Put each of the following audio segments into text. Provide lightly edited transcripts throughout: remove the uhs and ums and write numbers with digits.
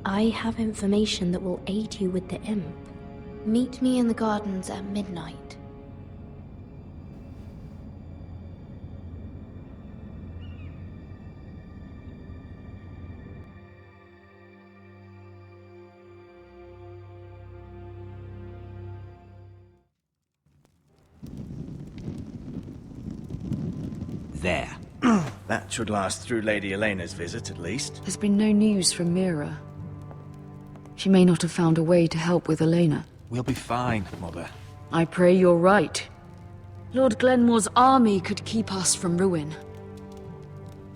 I have information that will aid you with the imp. Meet me in the gardens at midnight. There. That should last through Lady Elena's visit, at least. There's been no news from Mira. She may not have found a way to help with Elena. We'll be fine, Mother. I pray you're right. Lord Glenmore's army could keep us from ruin.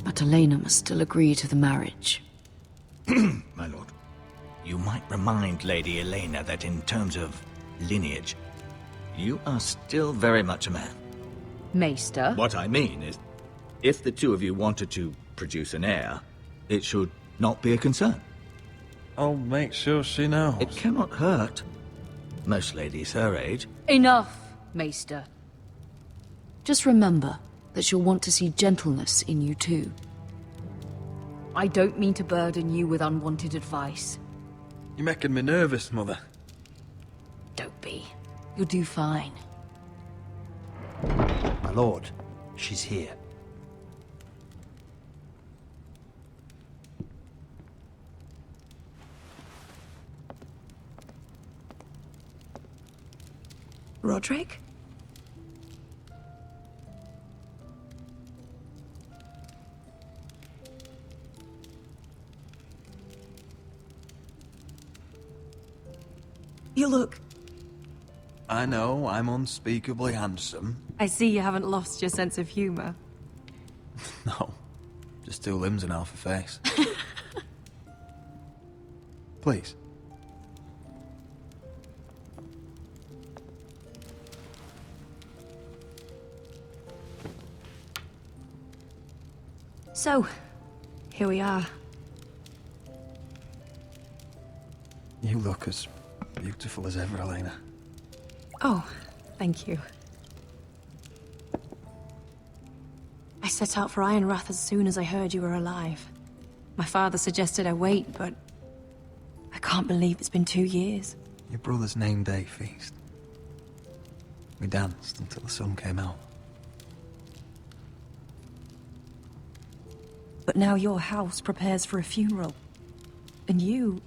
But Elena must still agree to the marriage. My lord, you might remind Lady Elena that in terms of lineage, you are still very much a man. Maester? What I mean is, if the two of you wanted to produce an heir, it should not be a concern. I'll make sure she knows. It cannot hurt. Most ladies her age. Enough, Maester. Just remember that she'll want to see gentleness in you too. I don't mean to burden you with unwanted advice. You're making me nervous, Mother. Don't be. You'll do fine. My lord, she's here. Roderick? You look... I know, I'm unspeakably handsome. I see you haven't lost your sense of humor. No, just two limbs and half a face. Please. So, here we are. You look as beautiful as ever, Elena. Oh, thank you. I set out for Ironrath as soon as I heard you were alive. My father suggested I wait, but I can't believe it's been 2 years. Your brother's name day feast. We danced until the sun came out. But now your house prepares for a funeral. And you...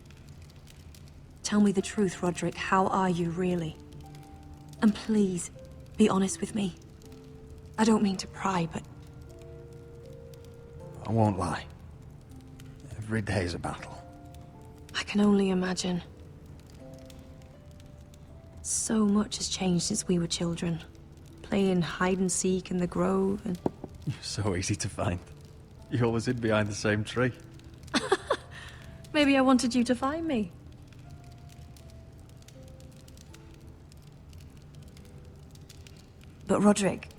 Tell me the truth, Roderick. How are you, really? And please, be honest with me. I don't mean to pry, but... I won't lie. Every day's a battle. I can only imagine. So much has changed since we were children. Playing hide and seek in the grove and... You're so easy to find. You always hid behind the same tree. Maybe I wanted you to find me. But Roderick...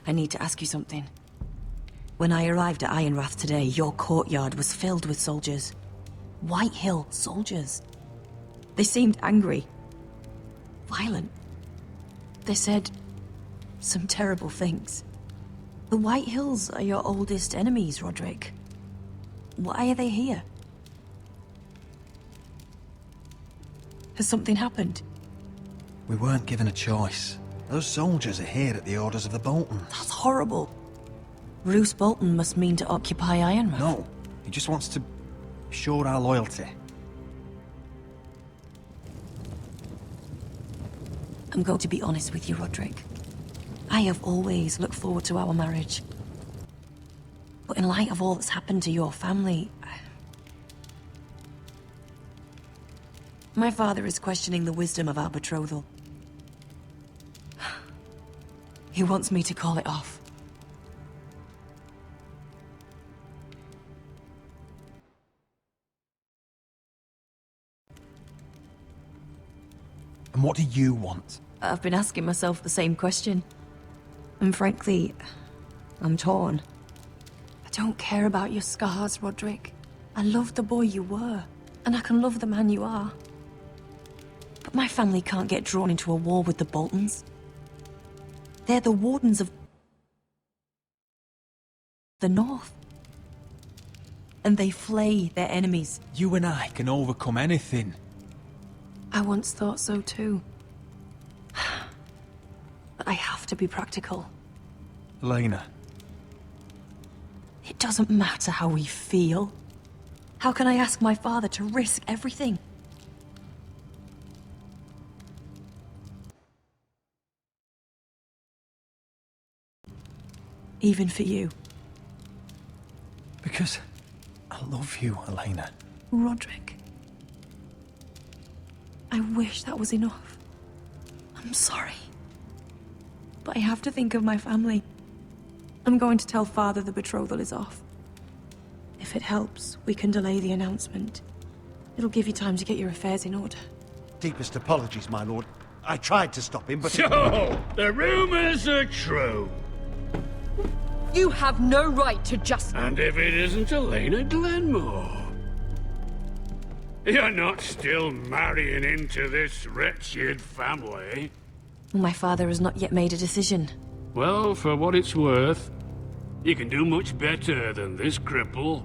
I need to ask you something. When I arrived at Ironrath today, your courtyard was filled with soldiers. White Hill soldiers. They seemed angry. Violent. They said some terrible things. The White Hills are your oldest enemies, Roderick. Why are they here? Has something happened? We weren't given a choice. Those soldiers are here at the orders of the Boltons. That's horrible. Roose Bolton must mean to occupy Ironrath. No, he just wants to show our loyalty. I'm going to be honest with you, Roderick. I have always looked forward to our marriage. But in light of all that's happened to your family... My father is questioning the wisdom of our betrothal. He wants me to call it off. And what do you want? I've been asking myself the same question. And frankly, I'm torn. I don't care about your scars, Roderick. I love the boy you were, and I can love the man you are. But my family can't get drawn into a war with the Boltons. They're the wardens of the North. and they flay their enemies. You and I can overcome anything. I once thought so too. But I have to be practical. Elena. It doesn't matter how we feel. How can I ask my father to risk everything? Even for you. Because I love you, Elena. Roderick. I wish that was enough. I'm sorry. But I have to think of my family. I'm going to tell Father the betrothal is off. If it helps, we can delay the announcement. It'll give you time to get your affairs in order. Deepest apologies, my lord. I tried to stop him, but... So, the rumors are true. You have no right to just... And if it isn't Elena Glenmore? You're not still marrying into this wretched family? My father has not yet made a decision. Well, for what it's worth, you can do much better than this cripple.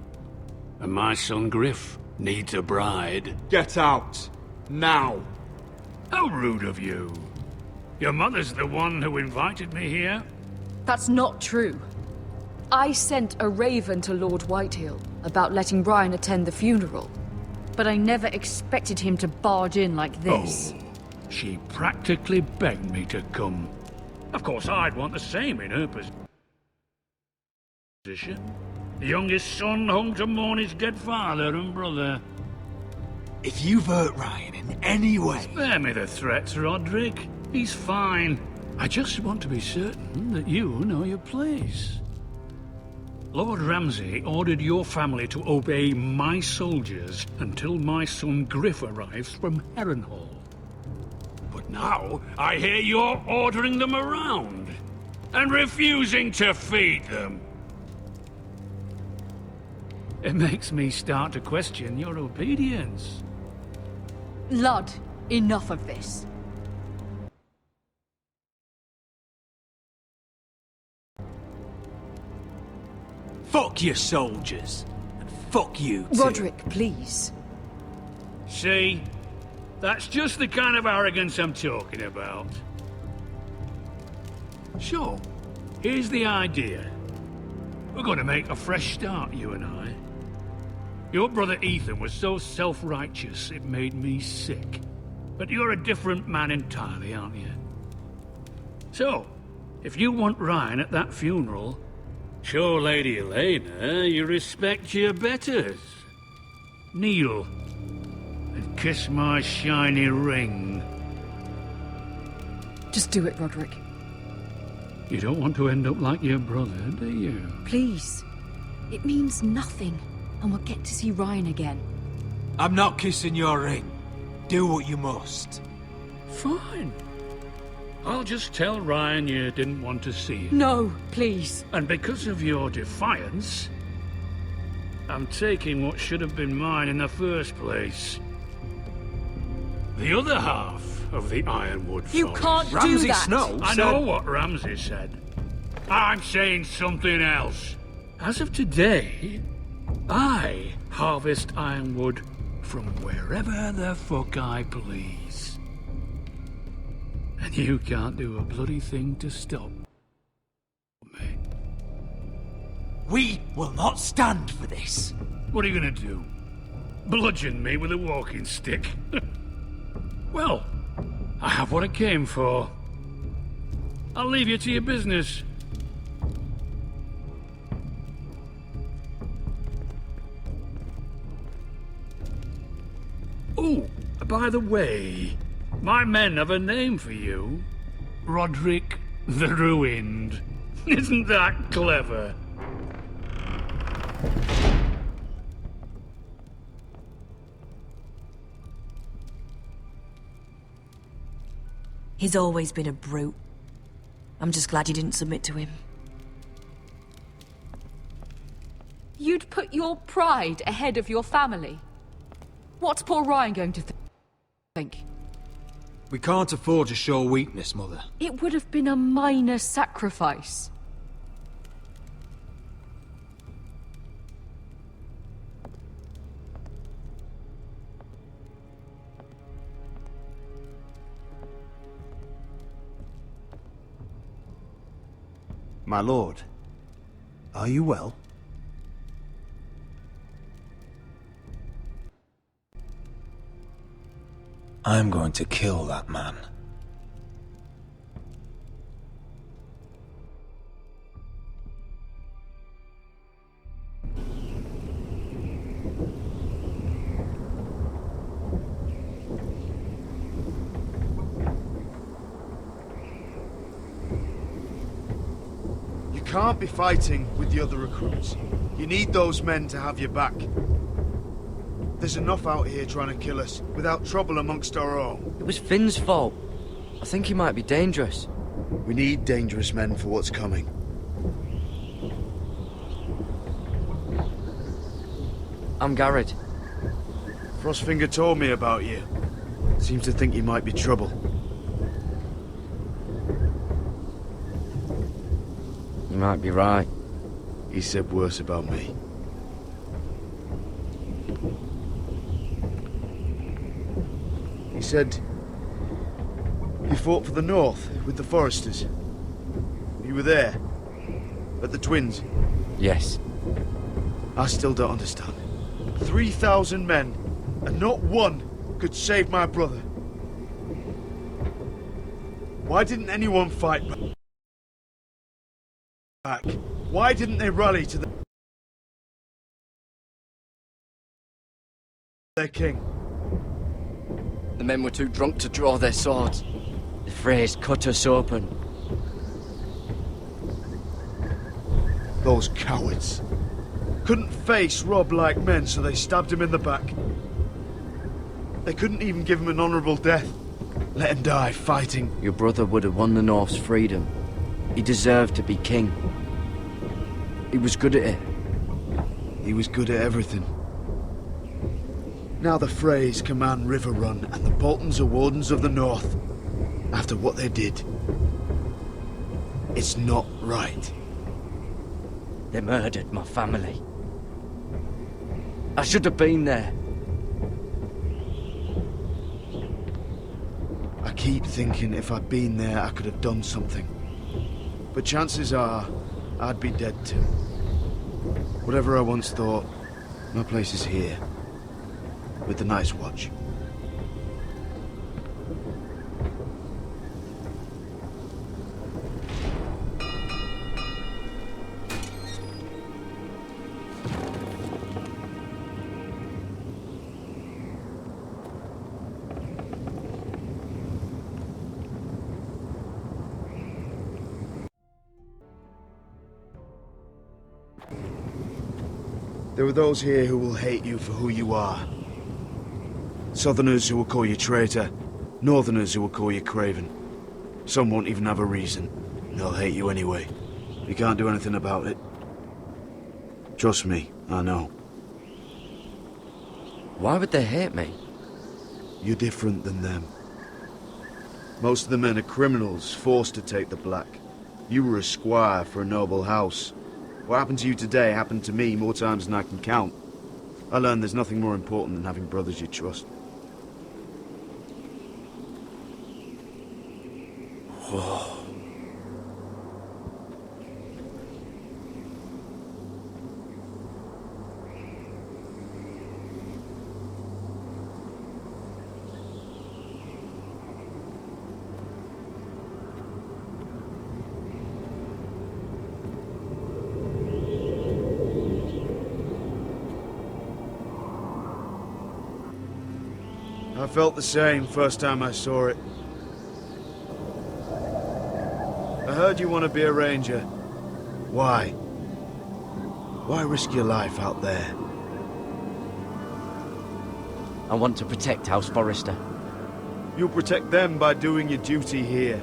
And my son Griff needs a bride. Get out. Now. How rude of you. Your mother's the one who invited me here. That's not true. I sent a raven to Lord Whitehill about letting Brian attend the funeral. But I never expected him to barge in like this. Oh, she practically begged me to come. Of course, I'd want the same in her position. The youngest son home to mourn his dead father and brother. If you've hurt Ryan in any way... Spare me the threats, Roderick. He's fine. I just want to be certain that you know your place. Lord Ramsay ordered your family to obey my soldiers until my son Griff arrives from Harrenhal. But now, I hear you're ordering them around, and refusing to feed them. It makes me start to question your obedience. Lud, enough of this. Fuck your soldiers. And fuck you too. Roderick, please. See? That's just the kind of arrogance I'm talking about. So, here's the idea. We're going to make a fresh start, you and I. Your brother Ethan was so self-righteous it made me sick. But you're a different man entirely, aren't you? So, if you want Ryan at that funeral, show Lady Elena you respect your betters. Kneel and kiss my shiny ring. Just do it, Roderick. You don't want to end up like your brother, do you? Please. It means nothing, and we'll get to see Ryan again. I'm not kissing your ring. Do what you must. Fine. I'll just tell Ryan you didn't want to see him. No, please. And because of your defiance, I'm taking what should have been mine in the first place. The other half of the Ironwood Forest. You can't do Ramsay that. Snow I said... know what Ramsay said. I'm saying something else. As of today, I harvest ironwood from wherever the fuck I please. And you can't do a bloody thing to stop me. We will not stand for this. What are you gonna do? Bludgeon me with a walking stick? Well, I have what I came for. I'll leave you to your business. Oh, by the way, my men have a name for you. Roderick the Ruined. Isn't that clever? He's always been a brute. I'm just glad you didn't submit to him. You'd put your pride ahead of your family. What's poor Ryan going to think? We can't afford to show weakness, Mother. It would have been a minor sacrifice. My lord, are you well? I'm going to kill that man. You can't be fighting with the other recruits. You need those men to have your back. There's enough out here trying to kill us, without trouble amongst our own. It was Finn's fault. I think he might be dangerous. We need dangerous men for what's coming. I'm Garrett. Frostfinger told me about you. Seems to think you might be trouble. You might be right. He said worse about me. He said you fought for the North with the Foresters. You were there, at the Twins. Yes. I still don't understand. 3,000 men, and not one could save my brother. Why didn't anyone fight back? Why didn't they rally to their king? The men were too drunk to draw their swords. The phrase cut us open. Those cowards. Couldn't face Rob like men, so they stabbed him in the back. They couldn't even give him an honourable death. Let him die fighting. Your brother would have won the North's freedom. He deserved to be king. He was good at it. He was good at everything. Now the Freys command River Run, and the Boltons are Wardens of the North. After what they did. It's not right. They murdered my family. I should have been there. I keep thinking if I'd been there, I could have done something. But chances are, I'd be dead too. Whatever I once thought, my place is here. With the Night's Watch. There are those here who will hate you for who you are. Southerners who will call you traitor, Northerners who will call you craven. Some won't even have a reason. They'll hate you anyway. You can't do anything about it. Trust me, I know. Why would they hate me? You're different than them. Most of the men are criminals, forced to take the black. You were a squire for a noble house. What happened to you today happened to me more times than I can count. I learned there's nothing more important than having brothers you trust. Whoa. I felt the same first time I saw it. I heard you want to be a ranger. Why? Why risk your life out there? I want to protect House Forrester. You'll protect them by doing your duty here.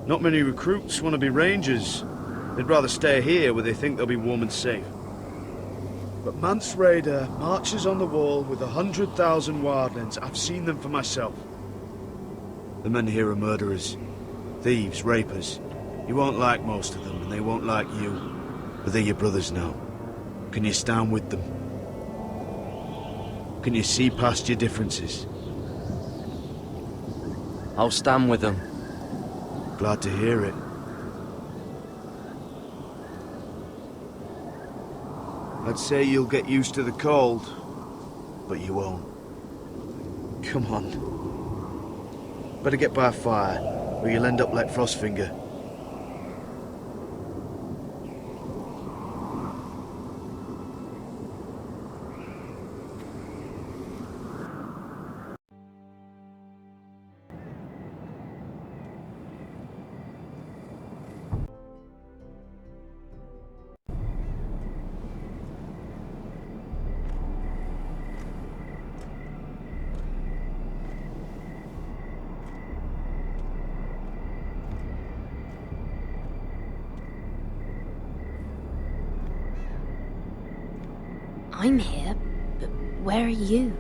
Not many recruits want to be rangers. They'd rather stay here where they think they'll be warm and safe. But Mance Raider marches on the wall with 100,000 wildlings. I've seen them for myself. The men here are murderers, thieves, rapers. You won't like most of them, and they won't like you. But they're your brothers now. Can you stand with them? Can you see past your differences? I'll stand with them. Glad to hear it. I'd say you'll get used to the cold, but you won't. Come on. Better get by a fire, or you'll end up like Frostfinger. I'm here, but where are you?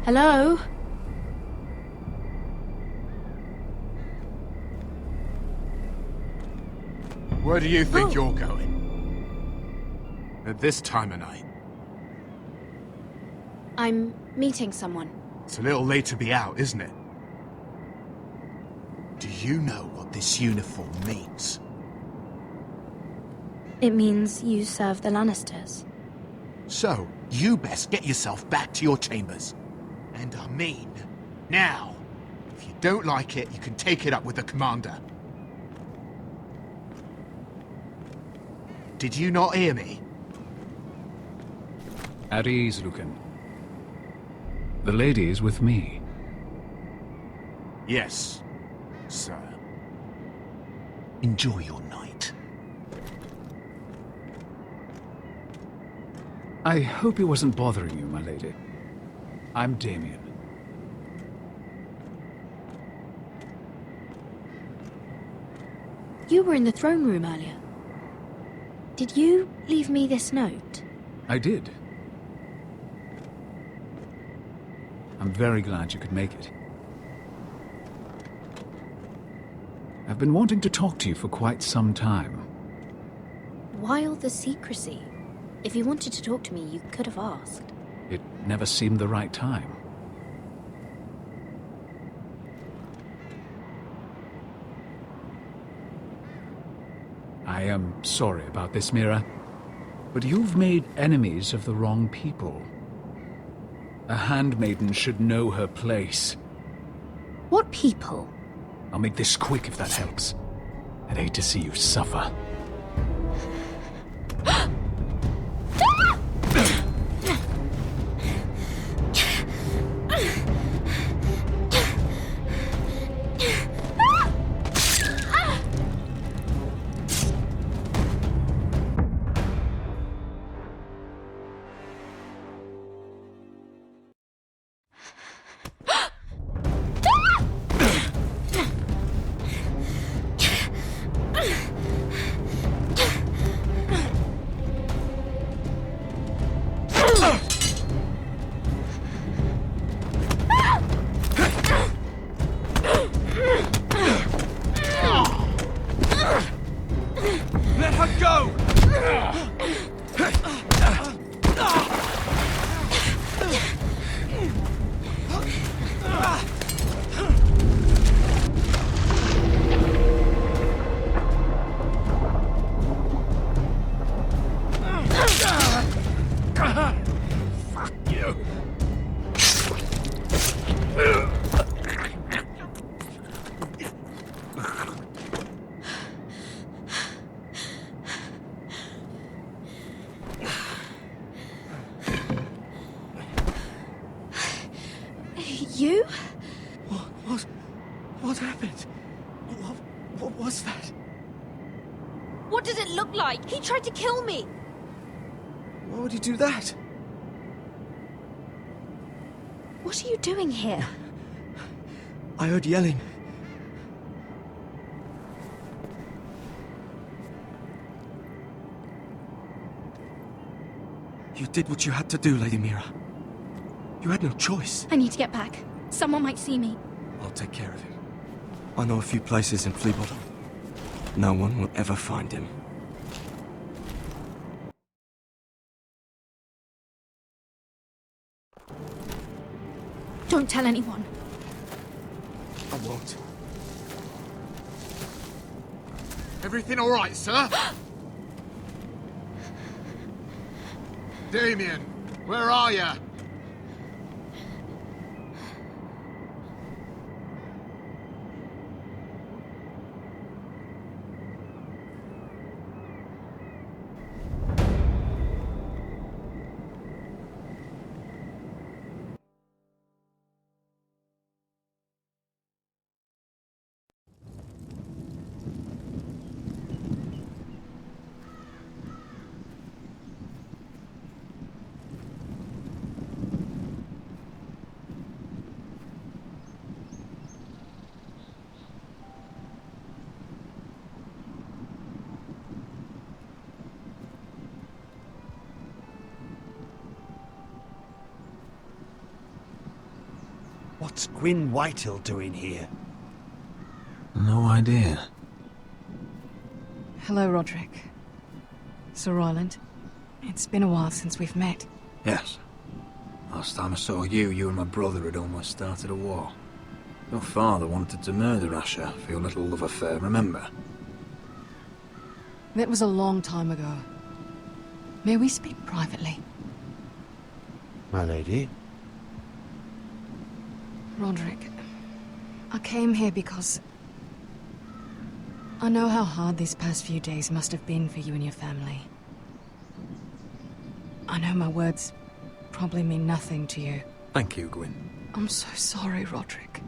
Hello? Where do you think you're going? At this time of night? I'm meeting someone. It's a little late to be out, isn't it? Do you know what this uniform means? It means you serve the Lannisters. So, you best get yourself back to your chambers. And I mean, now. If you don't like it, you can take it up with the commander. Did you not hear me? At ease, Lucan. The lady is with me. Yes, sir. Enjoy your night. I hope he wasn't bothering you, my lady. I'm Damien. You were in the throne room earlier. Did you leave me this note? I did. I'm very glad you could make it. I've been wanting to talk to you for quite some time. Why all the secrecy? If you wanted to talk to me, you could have asked. It never seemed the right time. I am sorry about this, Mira, but you've made enemies of the wrong people. A handmaiden should know her place. What people? I'll make this quick if that helps. I'd hate to see you suffer. You? What happened? What was that? What did it look like? He tried to kill me! Why would he do that? What are you doing here? I heard yelling. You did what you had to do, Lady Mira. You had no choice. I need to get back. Someone might see me. I'll take care of it. I know a few places in Fleabottom. No one will ever find him. Don't tell anyone. I won't. Everything all right, sir? Damien, where are you? What's Gwyn Whitehill doing here? No idea. Hello, Roderick. Sir Roland. It's been a while since we've met. Yes. Last time I saw you, you and my brother had almost started a war. Your father wanted to murder Asher for your little love affair, remember? That was a long time ago. May we speak privately? My lady? Roderick, I came here because I know how hard these past few days must have been for you and your family. I know my words probably mean nothing to you. Thank you, Gwyn. I'm so sorry, Roderick.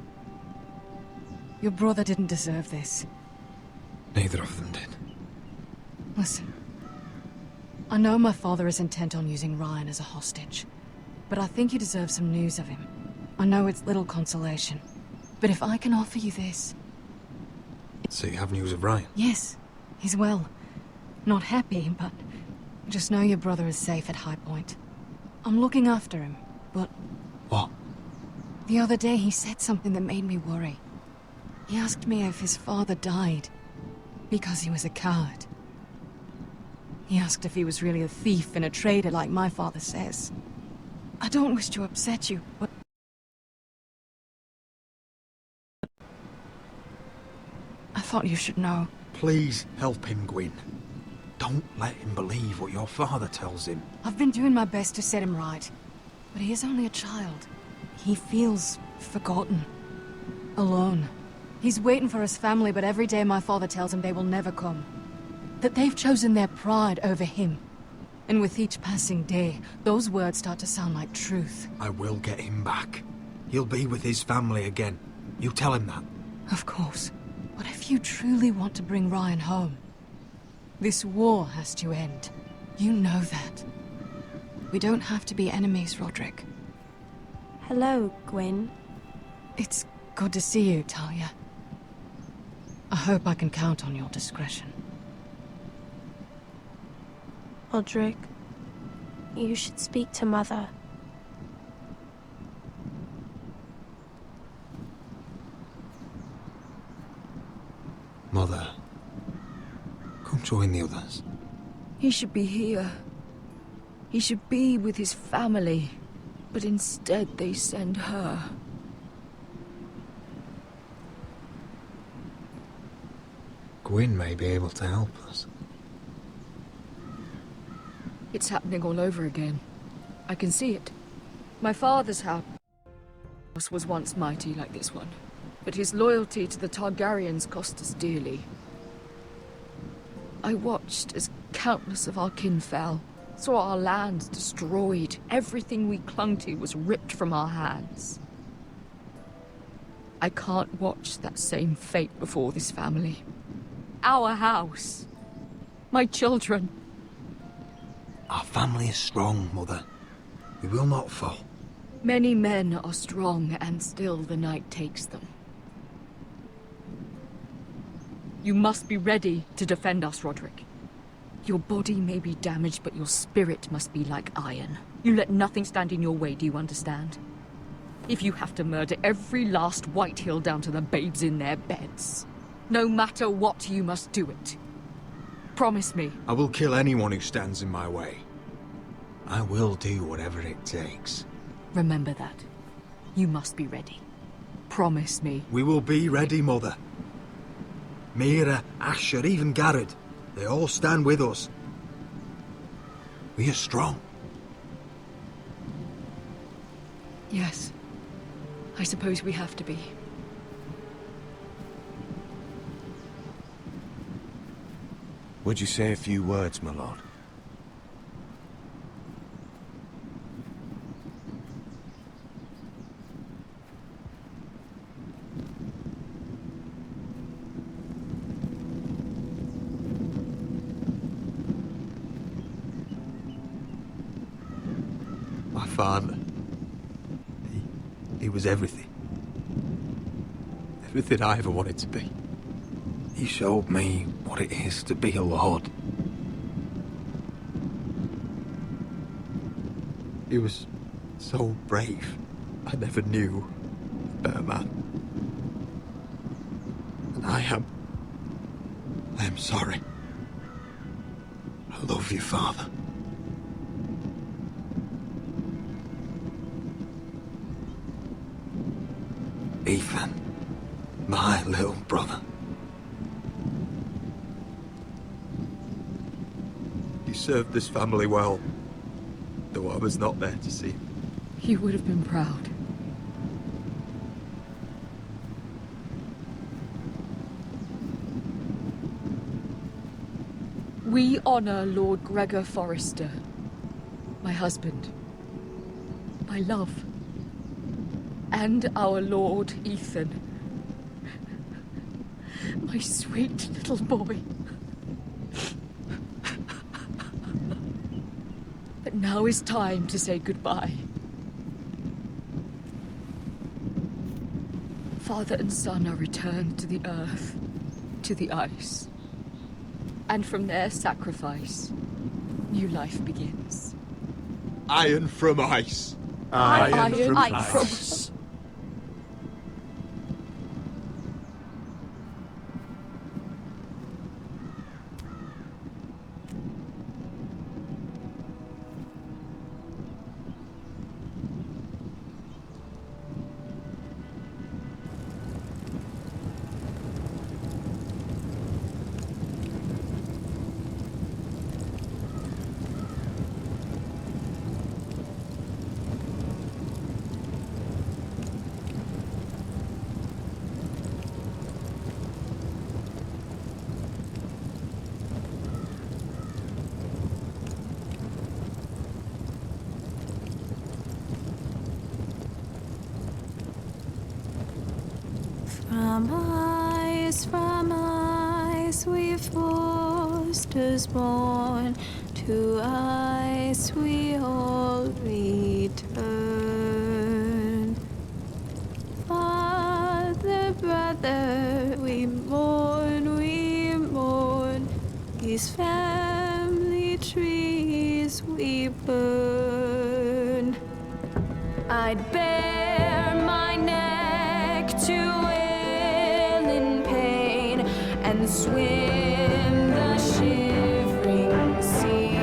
Your brother didn't deserve this. Neither of them did. Listen, I know my father is intent on using Ryan as a hostage, but I think you deserve some news of him. I know it's little consolation, but if I can offer you this... So you have news of Ryan? Yes, he's well. Not happy, but just know your brother is safe at High Point. I'm looking after him, but... What? The other day he said something that made me worry. He asked me if his father died because he was a coward. He asked if he was really a thief and a traitor like my father says. I don't wish to upset you, but... I thought you should know. Please help him, Gwyn. Don't let him believe what your father tells him. I've been doing my best to set him right, but he is only a child. He feels forgotten, alone. He's waiting for his family, but every day my father tells him they will never come. That they've chosen their pride over him. And with each passing day, those words start to sound like truth. I will get him back. He'll be with his family again. You tell him that. Of course. But if you truly want to bring Ryan home, this war has to end. You know that. We don't have to be enemies, Roderick. Hello, Gwyn. It's good to see you, Talia. I hope I can count on your discretion. Roderick, you should speak to Mother. Mother, come join the others. He should be here. He should be with his family. But instead they send her. Gwyn may be able to help us. It's happening all over again. I can see it. My father's house was once mighty like this one, but his loyalty to the Targaryens cost us dearly. I watched as countless of our kin fell, saw our lands destroyed, everything we clung to was ripped from our hands. I can't watch that same fate before this family. Our house. My children. Our family is strong, Mother. We will not fall. Many men are strong, and still the night takes them. You must be ready to defend us, Roderick. Your body may be damaged, but your spirit must be like iron. You let nothing stand in your way, do you understand? If you have to murder every last White Hill down to the babes in their beds, no matter what, you must do it. Promise me. I will kill anyone who stands in my way. I will do whatever it takes. Remember that. You must be ready. Promise me. We will be ready, Mother. Mira, Asher, even Garrett, they all stand with us. We are strong. Yes. I suppose we have to be. Would you say a few words, my lord? My father. He was everything. Everything I ever wanted to be. He showed me what it is to be a lord. He was so brave. I never knew a better man. And I am sorry. I love you, Father. Ethan, my little brother. You served this family well, though I was not there to see. You would have been proud. We honor Lord Gregor Forrester, my husband, my love, and our Lord Ethan, my sweet little boy. But now is time to say goodbye. Father and son are returned to the earth, to the ice. And from their sacrifice, new life begins. Iron from ice. Iron from ice. ice. From ice we foresters born, to ice we all return. Father, brother, we mourn, these family trees we burn. I'd bare my neck to and swim the shivering sea.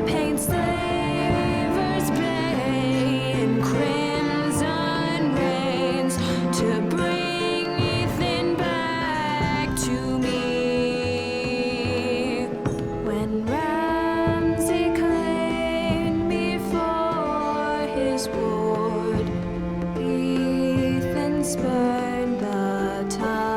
Paint slavers bay in crimson rains to bring Ethan back to me. When Ramsay claimed me for his ward, Ethan spurned the tyrant.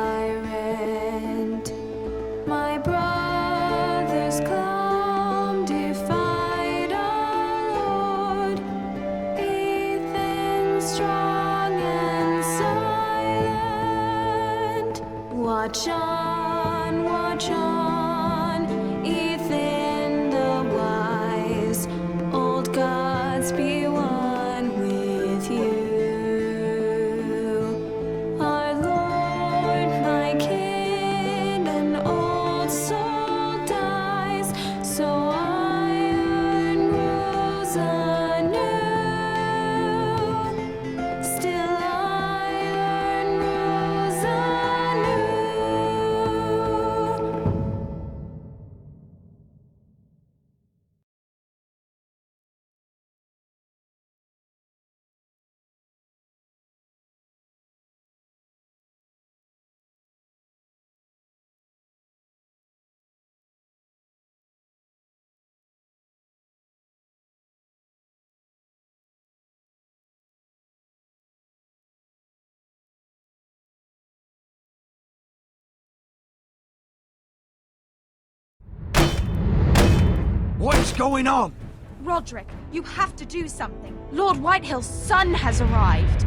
What's going on? Roderick, you have to do something. Lord Whitehill's son has arrived.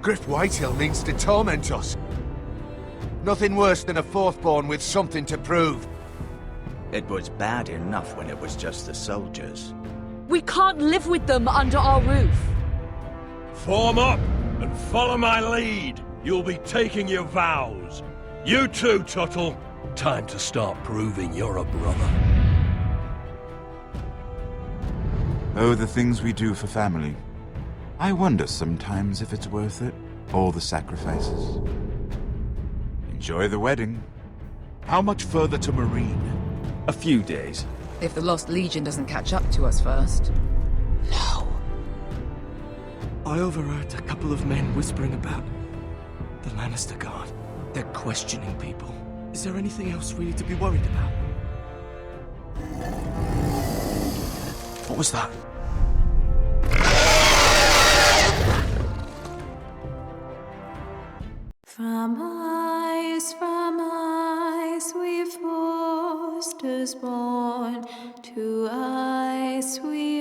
Griff Whitehill means to torment us. Nothing worse than a fourthborn with something to prove. It was bad enough when it was just the soldiers. We can't live with them under our roof. Form up and follow my lead. You'll be taking your vows. You too, Tuttle. Time to start proving you're a brother. Oh, the things we do for family. I wonder sometimes if it's worth it. All the sacrifices. Enjoy the wedding. How much further to Marine? A few days. If the Lost Legion doesn't catch up to us first. No. I overheard a couple of men whispering about the Lannister Guard. They're questioning people. Is there anything else really to be worried about? What was that? From ice we forced us born, to ice we